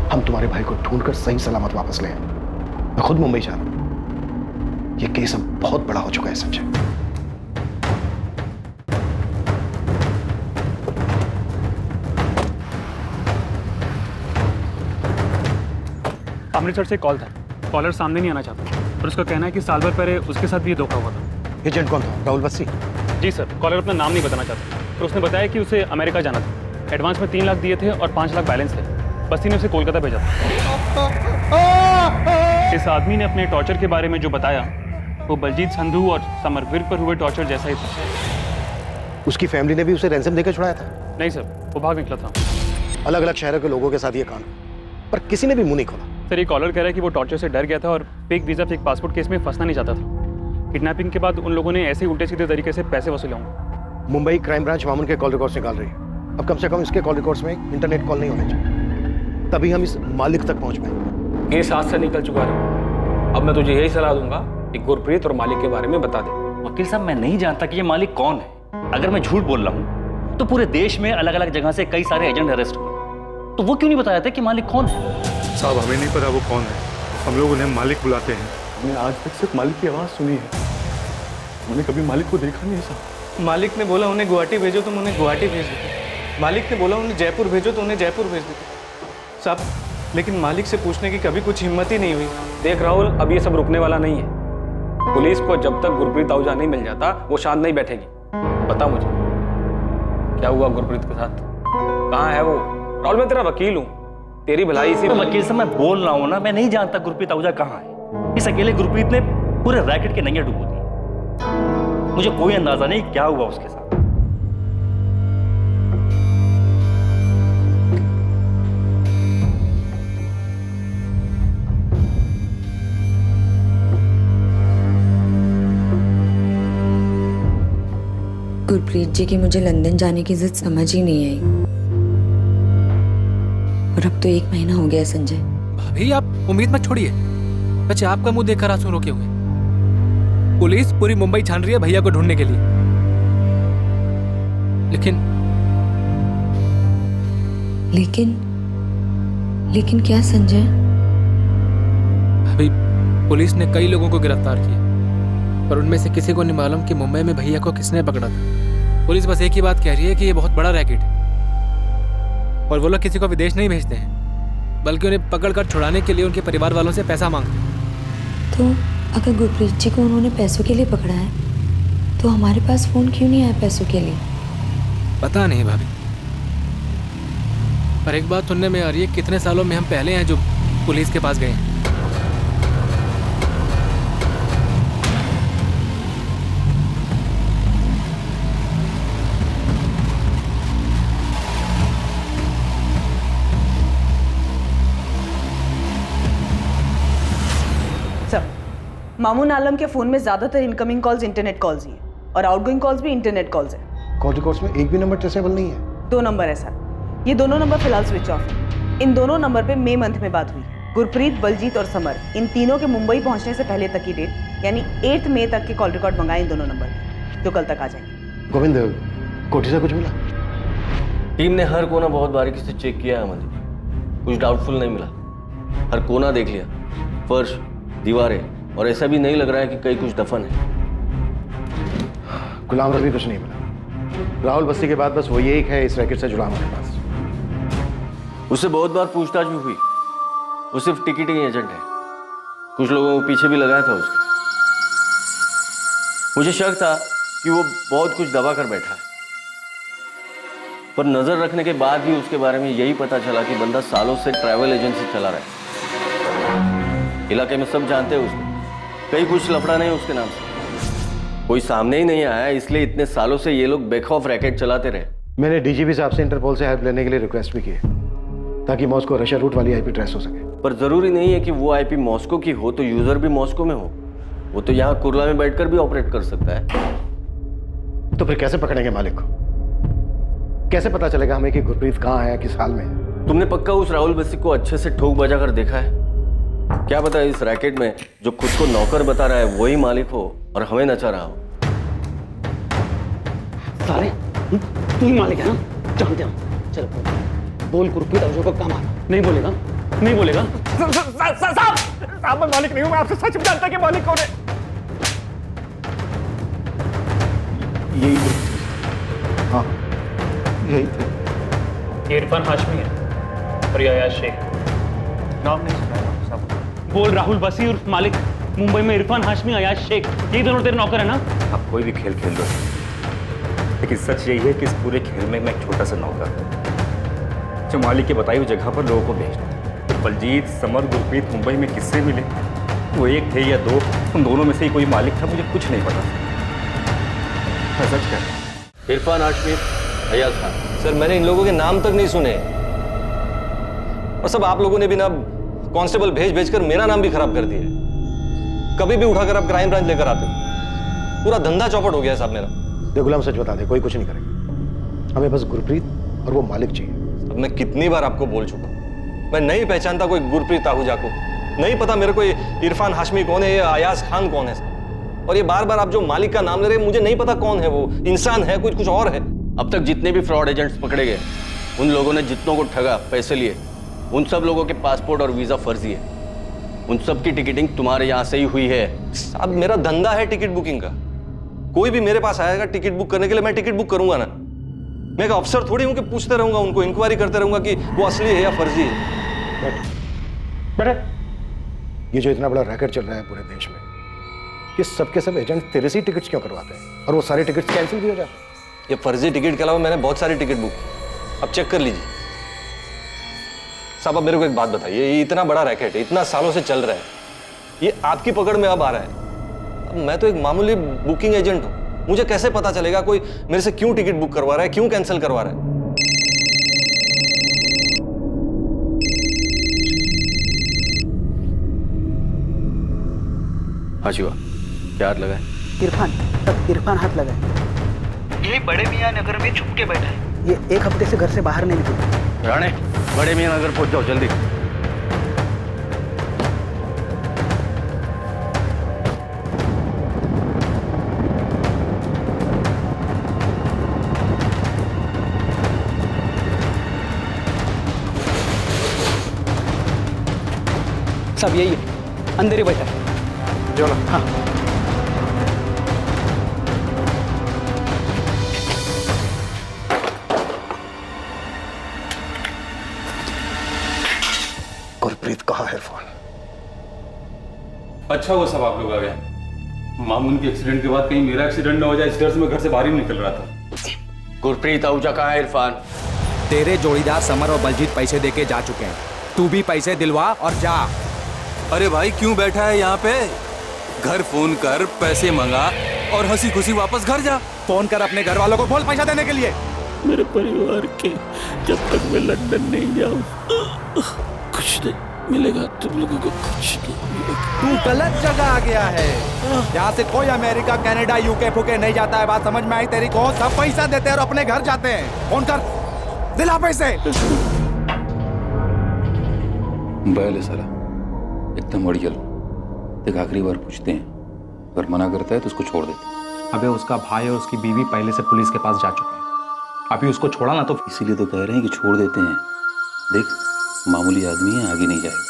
[SPEAKER 3] हम तुम्हारे भाई को ढूंढकर सही सलामत वापस ले आए। मैं खुद मुंबई जा रहा हूं। ये केस अब बहुत बड़ा हो चुका है संजय।
[SPEAKER 8] अमृतसर से कॉल था, कॉलर सामने नहीं आना चाहता और उसका कहना है कि साल भर पहले उसके साथ भी ये धोखा हुआ था।
[SPEAKER 3] एजेंट कौन था? राहुल बस्सी?
[SPEAKER 8] जी सर, कॉलर अपना नाम नहीं बताना चाहता और उसने बताया कि उसे अमेरिका जाना था। एडवांस में 3 लाख दिए थे और 5 लाख बैलेंस थे। बस्सी ने उसे कोलकाता भेजा था। इस आदमी ने अपने टॉर्चर के बारे में जो बताया वो बलजीत संधू और समरवीर पर हुए टॉर्चर जैसा ही था।
[SPEAKER 3] उसकी फैमिली ने भी उसे रैंसम देकर छुड़ाया था?
[SPEAKER 8] नहीं सर, वो भाग निकला था।
[SPEAKER 3] अलग अलग शहरों के लोगों के साथ ये कांड, पर किसी ने भी मुंह नहीं खोला।
[SPEAKER 8] सर ये कॉलर कह रहा है कि वो टॉर्चर से डर गया था और fake visa fake passport case में फंसना नहीं चाहता था। किडनैपिंग के बाद उन लोगों ने ऐसे उल्टे सीधे तरीके से पैसे वसूले होंगे।
[SPEAKER 3] मुंबई क्राइम ब्रांच मामून के कॉल रिकॉर्ड्स निकाल रही है। अब कम से कम इसके कॉल रिकॉर्ड्स में इंटरनेट कॉल नहीं होने चाहिए, तभी हम इस मालिक तक पहुंच पाएंगे।
[SPEAKER 21] केस हाथ से निकल चुका है। अब मैं तुझे यही सलाह दूंगा कि गुरप्रीत और मालिक के बारे में बता दे।
[SPEAKER 4] वकील साहब मैं नहीं जानता कि ये मालिक कौन है। अगर मैं झूठ बोल रहा हूँ तो पूरे देश में अलग अलग जगह से कई सारे एजेंट अरेस्ट हुए, तो वो क्यों नहीं बताया था कि मालिक कौन है?
[SPEAKER 6] साहब हमें नहीं पता वो कौन है, हम लोग उन्हें मालिक बुलाते हैं। हमने आज तक सिर्फ मालिक की आवाज़ सुनी है, हमने कभी मालिक को देखा नहीं साहब।
[SPEAKER 22] मालिक ने बोला उन्हें गुवाहाटी भेजो तो उन्हें गुवाहाटी भेज देते। मालिक ने बोला उन्हें जयपुर भेजो तो उन्हें जयपुर भेज देते साहब। लेकिन मालिक से पूछने की कभी कुछ हिम्मत ही नहीं हुई।
[SPEAKER 21] देख राहुल, अब ये सब रुकने वाला नहीं है। पुलिस को जब तक गुरप्रीत आहूजा नहीं मिल जाता वो शांत नहीं बैठेगी। बता मुझे क्या हुआ गुरप्रीत के साथ, कहाँ है वो? राहुल मैं तेरा वकील हूँ, तेरी भलाई इसी।
[SPEAKER 4] वकील साहब मैं बोल रहा हूँ ना, मैं नहीं जानता गुरप्रीत आहूजा कहाँ है। इस अकेले गुरप्रीत ने पूरे रैकेट के नैया डुबो दी। मुझे कोई अंदाजा नहीं क्या हुआ उसके साथ।
[SPEAKER 15] गुरप्रीत जी की मुझे लंदन जाने की जिद समझ ही नहीं आई, और अब तो 1 महीना हो गया संजय।
[SPEAKER 2] भाभी आप उम्मीद मत छोड़िए। बच्चे आपका मुंह देखकर आंसू रोके हुए। पुलिस पूरी मुंबई छान रही है भैया को ढूंढने के लिए,
[SPEAKER 15] लेकिन क्या संजय?
[SPEAKER 2] भाभी पुलिस ने कई लोगों को गिरफ्तार किया, पर उनमें से किसी को नहीं मालूम कि मुंबई में भैया को किसने पकड़ा था। पुलिस बस एक ही बात कह रही है कि ये बहुत बड़ा रैकेट है, और वो लोग किसी को विदेश नहीं भेजते हैं, बल्कि उन्हें पकड़कर छुड़ाने के लिए उनके परिवार वालों से पैसा मांगते हैं।
[SPEAKER 15] तो अगर गुरप्रीत जी को उन्होंने पैसों के लिए पकड़ा है, तो हमारे पास फोन क्यों नहीं आया पैसों के लिए?
[SPEAKER 2] पता नहीं भाभी, पर एक बात सुनने में आ रही है कितने सालों में हम पहले हैं जो पुलिस के पास गए हैं।
[SPEAKER 14] मामून आलम के फोन में ज्यादातर इनकमिंग कॉल्स इंटरनेट कॉल्स ही है और आउटगोइंग कॉल्स भी इंटरनेट कॉल्स है।
[SPEAKER 3] कॉल रिकॉर्ड्स में एक भी नंबर ट्रेसेबल नहीं है।
[SPEAKER 14] 2 नंबर है सर, ये दोनों नंबर फिलहाल स्विच ऑफ है। इन दोनों नंबर पे मई मंथ में बात हुई। गुरप्रीत, बलजीत और समर, इन तीनों के मुंबई पहुंचने से पहले तक की डेट यानी 8 मई तक के कॉल रिकॉर्ड मंगाए इन दोनों नंबर पे, जो कल तक आ जाएंगे।
[SPEAKER 3] गोविंद, कोठी से कुछ मिला?
[SPEAKER 13] टीम ने हर कोना बहुत बारीकी से चेक किया है अमनदीप, कुछ डाउटफुल नहीं मिला। हर कोना देख लिया, फर्श, दीवारें, और ऐसा भी नहीं लग रहा है कि कहीं कुछ दफन है।
[SPEAKER 3] गुलाम रवि कुछ नहीं मिला। राहुल बस्ती के बाद बस वही एक है इस रैकेट से जुड़ा हमारे पास।
[SPEAKER 13] उससे बहुत बार पूछताछ भी हुई, वो सिर्फ टिकटिंग एजेंट है। कुछ लोगों को पीछे भी लगाया था उसने। मुझे शक था कि वो बहुत कुछ दबा कर बैठा है, पर नजर रखने के बाद भी उसके बारे में यही पता चला कि बंदा सालों से ट्रैवल एजेंसी चला रहा है। इलाके में सब जानते हैं उसको, कहीं कुछ लफड़ा नहीं उसके नाम से। कोई सामने ही नहीं आया, इसलिए इतने सालों से ये लोग बेखौफ रैकेट चलाते रहे।
[SPEAKER 3] मैंने डीजीपी साहब से इंटरपोल से हेल्प लेने के लिए रिक्वेस्ट भी की है, ताकि मॉस्को रशिया रूट वाली आईपी ट्रेस हो सके।
[SPEAKER 13] पर जरूरी नहीं है कि वो आईपी मॉस्को की हो तो यूजर भी मॉस्को में हो। वो तो यहाँ कुर्ला में बैठकर भी ऑपरेट कर सकता है।
[SPEAKER 3] तो फिर कैसे पकड़ेंगे मालिक को? कैसे पता चलेगा हमें कि गुरप्रीत कहाँ है, किस हाल में है?
[SPEAKER 13] तुमने पक्का उस राहुल बस्सी को अच्छे से ठोक बजा कर देखा है? क्या पता इस रैकेट में जो खुद को नौकर बता रहा है वही मालिक हो और हमें नचा रहा हो।
[SPEAKER 12] सारे तू ही मालिक है ना? जानते हम। चल बोल गुरप्रीत आहूजा को कहाँ मारा?
[SPEAKER 6] नहीं बोलेगा, नहीं बोलेगा। साहब मैं मालिक नहीं हूँ, मैं आपसे सच में जानता कि मालिक कौन है।
[SPEAKER 3] यही हाँ यही थे।
[SPEAKER 8] ये इरफान हाशमी है और ये अयाज शेख।
[SPEAKER 6] नाम नहीं सुना है साहब।
[SPEAKER 8] बोल राहुल बसी उर्फ मालिक, मुंबई में इरफान हाशमी, अयाज शेख, ये दोनों तेरे नौकर है ना?
[SPEAKER 9] आप कोई भी खेल खेल लो, लेकिन सच यही है कि इस पूरे खेल में मैं एक छोटा सा नौकर हूं, जो मालिक की बताई हुई जगह पर लोगों को भेजना। तो बलजीत, समर, गुरप्रीत मुंबई में किससे मिले, वो एक थे या 2, उन दोनों में से ही कोई मालिक था, मुझे कुछ नहीं पता। मैं सच कह रहा हूं।
[SPEAKER 13] इरफान हाशमी, अयाज खान। सर मैंने इन लोगों के नाम तक नहीं सुने।
[SPEAKER 9] और सब आप लोगों ने भी ना कांस्टेबल भेज भेज कर मेरा नाम भी खराब कर दिया है। कभी भी उठाकर आप क्राइम ब्रांच लेकर आते हो, पूरा धंधा चौपट हो गया है साहब मेरा।
[SPEAKER 3] देख गुलाम, सच बता दे, कोई कुछ नहीं करेगा। हमें बस गुरप्रीत और वो मालिक चाहिए।
[SPEAKER 9] अब मैं कितनी बार आपको बोल चुका हूं, मैं नहीं पहचानता कोई गुरप्रीत आहूजा को, नहीं पता मेरे को इरफान हाशमी कौन है या अयाज खान कौन है साहब। और ये बार बार आप जो मालिक का नाम ले रहे हैं, मुझे नहीं पता कौन है वो, इंसान है कुछ और है।
[SPEAKER 13] अब तक जितने भी फ्रॉड एजेंट्स पकड़े गए, उन लोगों ने जितनों को ठगा, पैसे लिए, उन सब लोगों के पासपोर्ट और वीजा फर्जी है। उन सब की टिकटिंग तुम्हारे यहाँ से ही हुई है।
[SPEAKER 9] अब मेरा धंधा है टिकट बुकिंग का, कोई भी मेरे पास आएगा टिकट बुक करने के लिए, मैं टिकट बुक करूंगा ना। मैं एक अफसर थोड़ी हूं कि पूछते रहूंगा उनको, इंक्वायरी करते रहूंगा कि वो असली है या फर्जी है।
[SPEAKER 3] बेटा, ये जो इतना बड़ा रैकेट चल रहा है पूरे देश में, ये सबके सब एजेंट तेरे से टिकट्स क्यों करवाते हैं और वो सारे टिकट्स कैंसिल भी हो जाते हैं?
[SPEAKER 9] ये फर्जी टिकट के अलावा मैंने बहुत सारी टिकट बुक की, अब चेक कर लीजिए साहब। अब मेरे को एक बात बताइए, ये इतना बड़ा रैकेट है, इतना सालों से चल रहा है, ये आपकी पकड़ में अब आ रहा है। अब मैं तो एक मामूली बुकिंग एजेंट हूं, मुझे कैसे पता चलेगा कोई मेरे से क्यों टिकट बुक करवा रहा है, क्यों कैंसिल करवा रहा है?
[SPEAKER 13] हाँ शिवा, क्या हाथ लगा है?
[SPEAKER 12] इरफान हाथ लगा है। यही बड़े मियाँ नगर में छुप के बैठा है। ये एक हफ्ते से घर से बाहर नहीं निकला।
[SPEAKER 13] राणे, बड़े मियाँ नगर पहुंच जाओ जल्दी।
[SPEAKER 12] सब यही है, अंदर ही बैठा है।
[SPEAKER 3] जो ना,
[SPEAKER 12] हाँ।
[SPEAKER 3] गुरप्रीत कहाँ है इरफान?
[SPEAKER 8] अच्छा वो सब आप लोग आ गए। मामून के एक्सीडेंट के बाद कहीं मेरा एक्सीडेंट ना हो जाए, इस डर से मैं घर से बाहर ही निकल रहा था।
[SPEAKER 13] गुरप्रीत आहूजा कहाँ है इरफान?
[SPEAKER 5] तेरे जोड़ीदार समर और बलजीत पैसे देके जा चुके हैं, तू भी पैसे दिलवा और जा।
[SPEAKER 7] अरे भाई क्यों बैठा है यहाँ पे? घर फोन कर, पैसे मंगा और हंसी खुशी वापस घर जा।
[SPEAKER 5] फोन कर अपने घर वालों को, बोल पैसा देने के लिए।
[SPEAKER 7] मेरे परिवार के जब तक मैं लंदन नहीं जाऊँ कुछ नहीं मिलेगा, तुम लोगों को कुछ नहीं मिलेगा।
[SPEAKER 5] तू गलत जगह आ गया है। यहाँ से कोई अमेरिका, कनाडा, यूके फुके नहीं जाता है। बात समझ में आई तेरी को? सब पैसा देते हैं और अपने घर जाते हैं। फोन कर, दिला पैसे।
[SPEAKER 23] बैल साला एकदम बढ़िया। एक आखिरी बार पूछते हैं, अगर मना करता है तो उसको छोड़ देते।
[SPEAKER 22] अबे उसका भाई और उसकी बीवी पहले से पुलिस के पास जा चुके हैं, अभी उसको छोड़ा ना तो
[SPEAKER 23] इसीलिए तो कह रहे हैं कि छोड़ देते हैं। देख मामूली आदमी है, आगे नहीं जाएगा,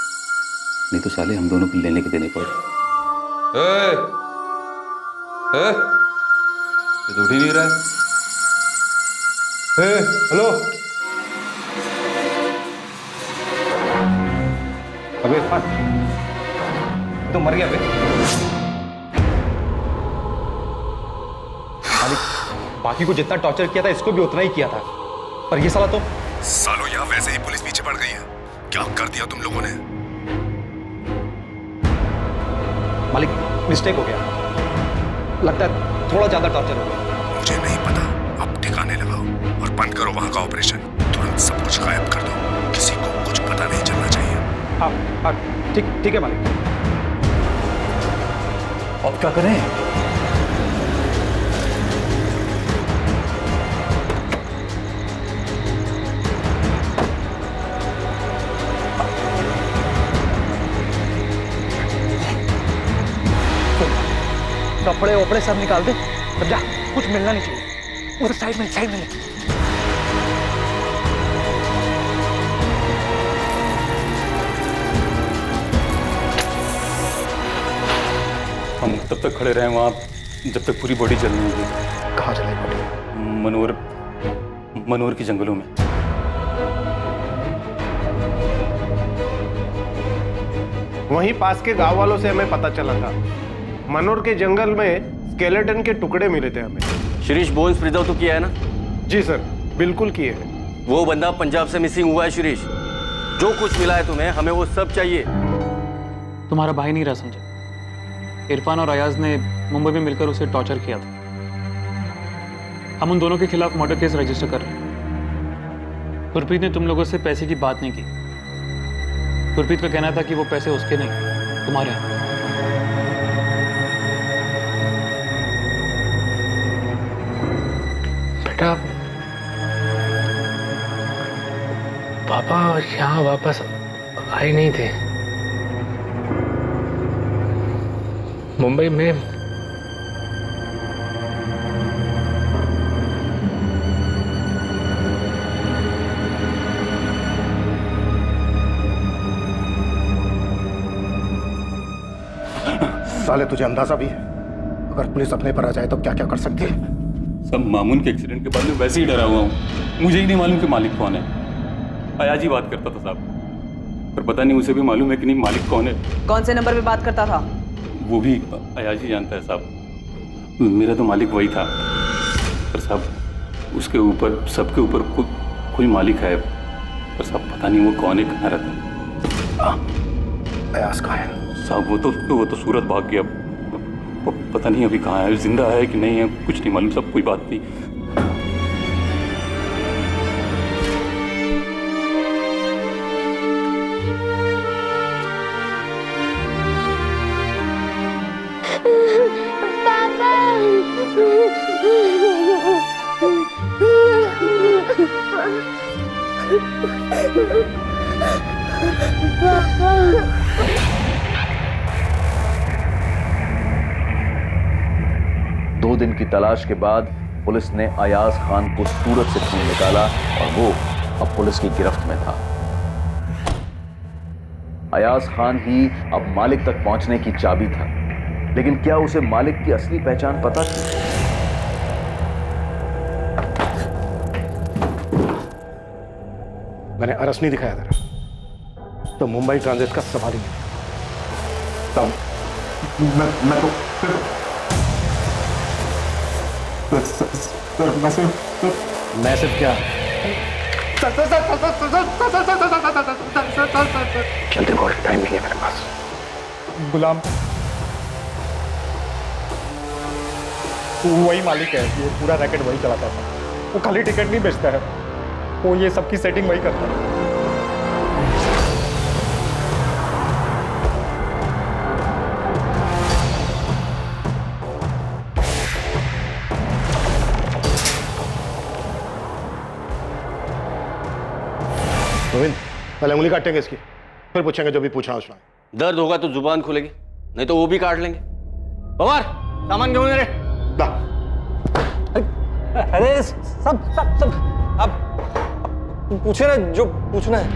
[SPEAKER 23] नहीं तो साले हम दोनों को लेने के देने पड़े।
[SPEAKER 7] ये तो उठ ही नहीं रहा है।
[SPEAKER 3] हेलो, अबे इरफान तो मर गया बे।
[SPEAKER 22] मालिक, बाकी को जितना टॉर्चर किया था इसको भी उतना ही किया था, पर ये साला तो
[SPEAKER 10] सालों यहाँ वैसे ही पुलिस पीछे पड़ गई है। क्या कर दिया तुम लोगों ने?
[SPEAKER 22] मालिक मिस्टेक हो गया, लगता है थोड़ा ज्यादा टॉर्चर हो गया।
[SPEAKER 10] मुझे नहीं पता, अब ठिकाने लगाओ और बंद करो वहां का ऑपरेशन। तुरंत सब कुछ गायब कर दो, किसी को कुछ पता नहीं चलना चाहिए।
[SPEAKER 22] हाँ ठीक है मालिक।
[SPEAKER 3] अब क्या करें?
[SPEAKER 12] कपड़े वपड़े सब निकाल दे, अब जा, कुछ मिलना नहीं चाहिए। उधर साइड में
[SPEAKER 8] हम तब तक खड़े रहे वहाँ जब तक पूरी बॉडी जल नहीं होगी।
[SPEAKER 3] कहाँ चले बॉडी?
[SPEAKER 8] मनोर के जंगलों में।
[SPEAKER 3] वहीं पास के गांव वालों से हमें पता चला था, मनोर के जंगल में स्केलेटन के टुकड़े मिले थे हमें।
[SPEAKER 13] शिरीष बोन्स प्रिजर्व तो किया है ना?
[SPEAKER 3] जी सर, बिल्कुल किए हैं।
[SPEAKER 13] वो बंदा पंजाब से मिसिंग हुआ है शिरीष। जो कुछ मिला है तुम्हें, हमें वो सब चाहिए।
[SPEAKER 2] तुम्हारा भाई नहीं रहा संजय। इरफान और अयाज ने मुंबई में मिलकर उसे टॉर्चर किया था। हम उन दोनों के खिलाफ मर्डर केस रजिस्टर कर रहे हैं। गुरप्रीत ने तुम लोगों से पैसे की बात नहीं की,
[SPEAKER 8] गुरप्रीत का कहना था कि वो पैसे उसके नहीं, तुम्हारे हैं।
[SPEAKER 2] बेटा, पापा यहाँ वापस आए नहीं थे। मुंबई में
[SPEAKER 3] साले तुझे अंदाजा भी है अगर पुलिस अपने पर आ जाए तो क्या क्या कर सकती है?
[SPEAKER 23] सब मामून के एक्सीडेंट के बाद में वैसे ही डरा हुआ हूँ। मुझे ही नहीं मालूम कि मालिक कौन है। अयाज ही बात करता था साहब, पर पता नहीं उसे भी मालूम है कि नहीं मालिक कौन है।
[SPEAKER 14] कौन से नंबर पे बात करता था?
[SPEAKER 23] वो भी अयाज ही जानता है साहब। मेरा तो मालिक वही था, पर साहब उसके ऊपर सबके ऊपर कोई मालिक है, पर साहब पता नहीं वो कौन है, कहाँ रहता है।
[SPEAKER 3] अयाज कहाँ है?
[SPEAKER 23] साहब वो तो सूरत भाग गया। पता नहीं अभी कहाँ है, जिंदा है कि नहीं है, कुछ नहीं मालूम। सब कोई बात नहीं।
[SPEAKER 1] दो दिन की तलाश के बाद पुलिस ने अयाज खान को सूरत से ढूंढ निकाला और वो अब पुलिस की गिरफ्त में था। अयाज खान ही अब मालिक तक पहुंचने की चाबी था, लेकिन क्या उसे मालिक की असली पहचान पता थी?
[SPEAKER 3] मैंने अरस नहीं दिखाया था तो मुंबई ट्रांजिट का सवाल ही नहीं। तब मैं तो मैसेज क्या? जल्दी बोल, टाइम नहीं है मेरे पास।
[SPEAKER 6] गुलाम वही मालिक है, ये पूरा रैकेट वही चलाता था। वो खाली टिकट नहीं बेचता है, वो ये सबकी सेटिंग वही करता है।
[SPEAKER 3] गोविंद, पहले उंगली काटेंगे इसकी, फिर पूछेंगे जो भी पूछना उसने।
[SPEAKER 13] दर्द होगा तो जुबान खुलेगी, नहीं तो वो भी काट लेंगे। पवार, सामान क्यों नहीं रहे?
[SPEAKER 22] अरे सब अब पूछे ना जो पूछना है।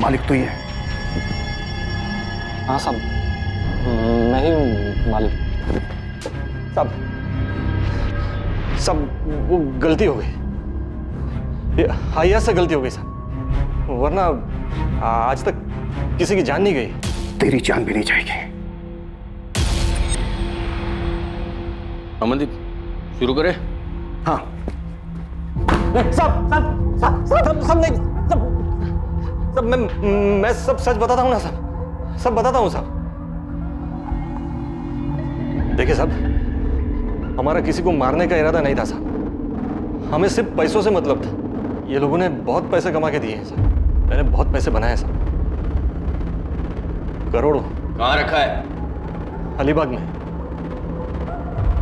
[SPEAKER 3] मालिक तो ही है।
[SPEAKER 22] हाँ साहब, मैं ही हूँ मालिक। सब वो गलती हो गई, हाइया से गलती हो गई साहब, वरना आज तक किसी की जान नहीं गई।
[SPEAKER 3] तेरी जान भी नहीं जाएगी।
[SPEAKER 13] अमनदीप, शुरू करें?
[SPEAKER 3] हाँ।
[SPEAKER 22] सब नहीं, सब मैं सब सच बताता हूँ ना साहब, सब बताता हूँ साहब। देखिए साहब, हमारा किसी को मारने का इरादा नहीं था साहब, हमें सिर्फ पैसों से मतलब था। ये लोगों ने बहुत पैसे कमा के दिए हैं सर, मैंने बहुत पैसे बनाए सर, करोड़ों।
[SPEAKER 13] कहाँ रखा है?
[SPEAKER 22] अलीबाग में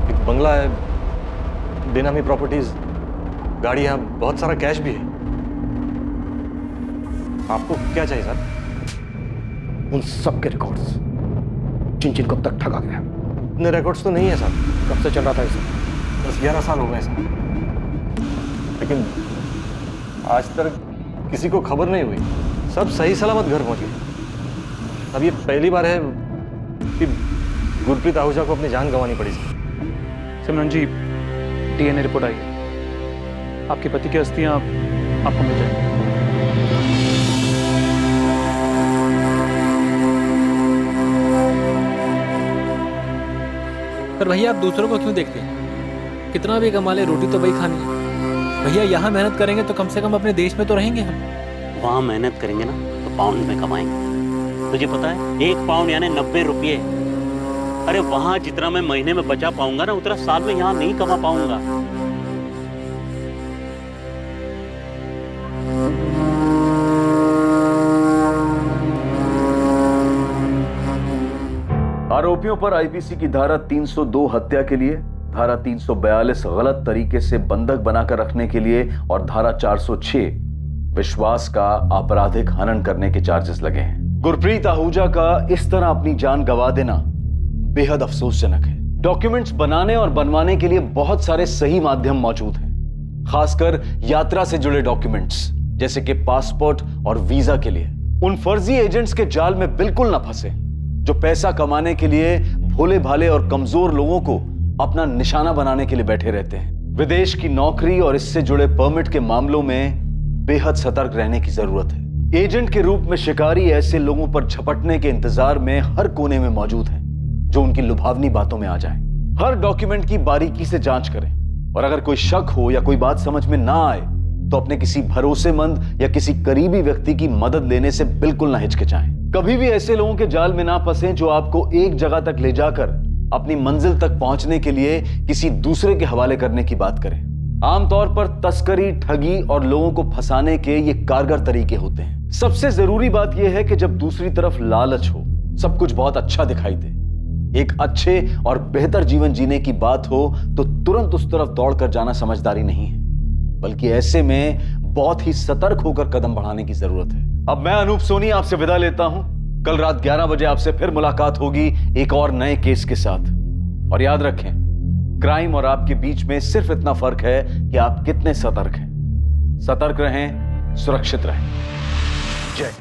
[SPEAKER 22] एक बंगला है, बेनामी प्रॉपर्टीज, गाड़ियां, बहुत सारा कैश भी है। आपको क्या चाहिए सर?
[SPEAKER 3] उन सब के रिकॉर्ड्स, जिन जिनको अब तक ठगा गया।
[SPEAKER 22] इतने रिकॉर्ड्स तो नहीं है सर।
[SPEAKER 3] कब से चल रहा था इसे?
[SPEAKER 22] 10-11 साल हो गए सर, लेकिन आज तक किसी को खबर नहीं हुई। सब सही सलामत घर पहुंच गए। अब ये पहली बार है कि गुरप्रीत आहूजा को अपनी जान गंवानी पड़ी सर।
[SPEAKER 8] सिमरन जी, डीएनए रिपोर्ट आई, आपके पति की अस्थियां आपको मिल जाएंगी।
[SPEAKER 2] पर भैया आप दूसरों को क्यों देखते हैं? कितना भी कमा ले, रोटी तो वही खानी है। भैया यहाँ मेहनत करेंगे तो कम से कम अपने देश में तो रहेंगे हम।
[SPEAKER 16] वहाँ मेहनत करेंगे ना तो पाउंड में कमाएंगे। तुझे पता है 1 पाउंड यानी 90 रुपये। अरे वहाँ जितना मैं महीने में बचा पाऊंगा ना, उतना साल में यहाँ नहीं कमा पाऊंगा।
[SPEAKER 1] आरोपियों पर आईपीसी की धारा 302 हत्या के लिए, धारा 342 गलत तरीके से बंधक बनाकर रखने के लिए और धारा 406 विश्वास का आपराधिक हनन करने के चार्जेस लगे हैं। गुरप्रीत आहूजा का इस तरह अपनी जान गंवा देना बेहद अफसोसजनक है। डॉक्यूमेंट्स बनाने और बनवाने के लिए बहुत सारे सही माध्यम मौजूद हैं, खासकर यात्रा से जुड़े डॉक्यूमेंट्स जैसे कि पासपोर्ट और वीजा के लिए। उन फर्जी एजेंट्स के जाल में बिल्कुल ना फंसे जो पैसा कमाने के लिए भोले भाले और कमजोर लोगों को अपना निशाना बनाने के लिए बैठे रहते हैं। विदेश की नौकरी और इससे जुड़े परमिट के मामलों में बेहद सतर्क रहने की जरूरत है। एजेंट के रूप में शिकारी ऐसे लोगों पर झपटने के इंतजार में हर कोने में मौजूद हैं जो उनकी लुभावनी बातों में आ जाएं। हर डॉक्यूमेंट की बारीकी से जांच करें और अगर कोई शक हो या कोई बात समझ में ना आए तो अपने किसी भरोसेमंद या किसी करीबी व्यक्ति की मदद लेने से बिल्कुल ना हिचकिचाएं। कभी भी ऐसे लोगों के जाल में ना फंसें जो आपको एक जगह तक ले जाकर अपनी मंजिल तक पहुंचने के लिए किसी दूसरे के हवाले करने की बात करें। आमतौर पर तस्करी, ठगी और लोगों को फंसाने के ये कारगर तरीके होते हैं। सबसे जरूरी बात यह है कि जब दूसरी तरफ लालच हो, सब कुछ बहुत अच्छा दिखाई दे, एक अच्छे और बेहतर जीवन जीने की बात हो तो तुरंत उस तरफ दौड़कर जाना समझदारी नहीं है, बल्कि ऐसे में बहुत ही सतर्क होकर कदम बढ़ाने की जरूरत है। अब मैं अनूप सोनी आपसे विदा लेता हूं। कल रात 11 बजे आपसे फिर मुलाकात होगी एक और नए केस के साथ। और याद रखें, क्राइम और आपके बीच में सिर्फ इतना फर्क है कि आप कितने सतर्क हैं। सतर्क रहें, सुरक्षित रहें। जय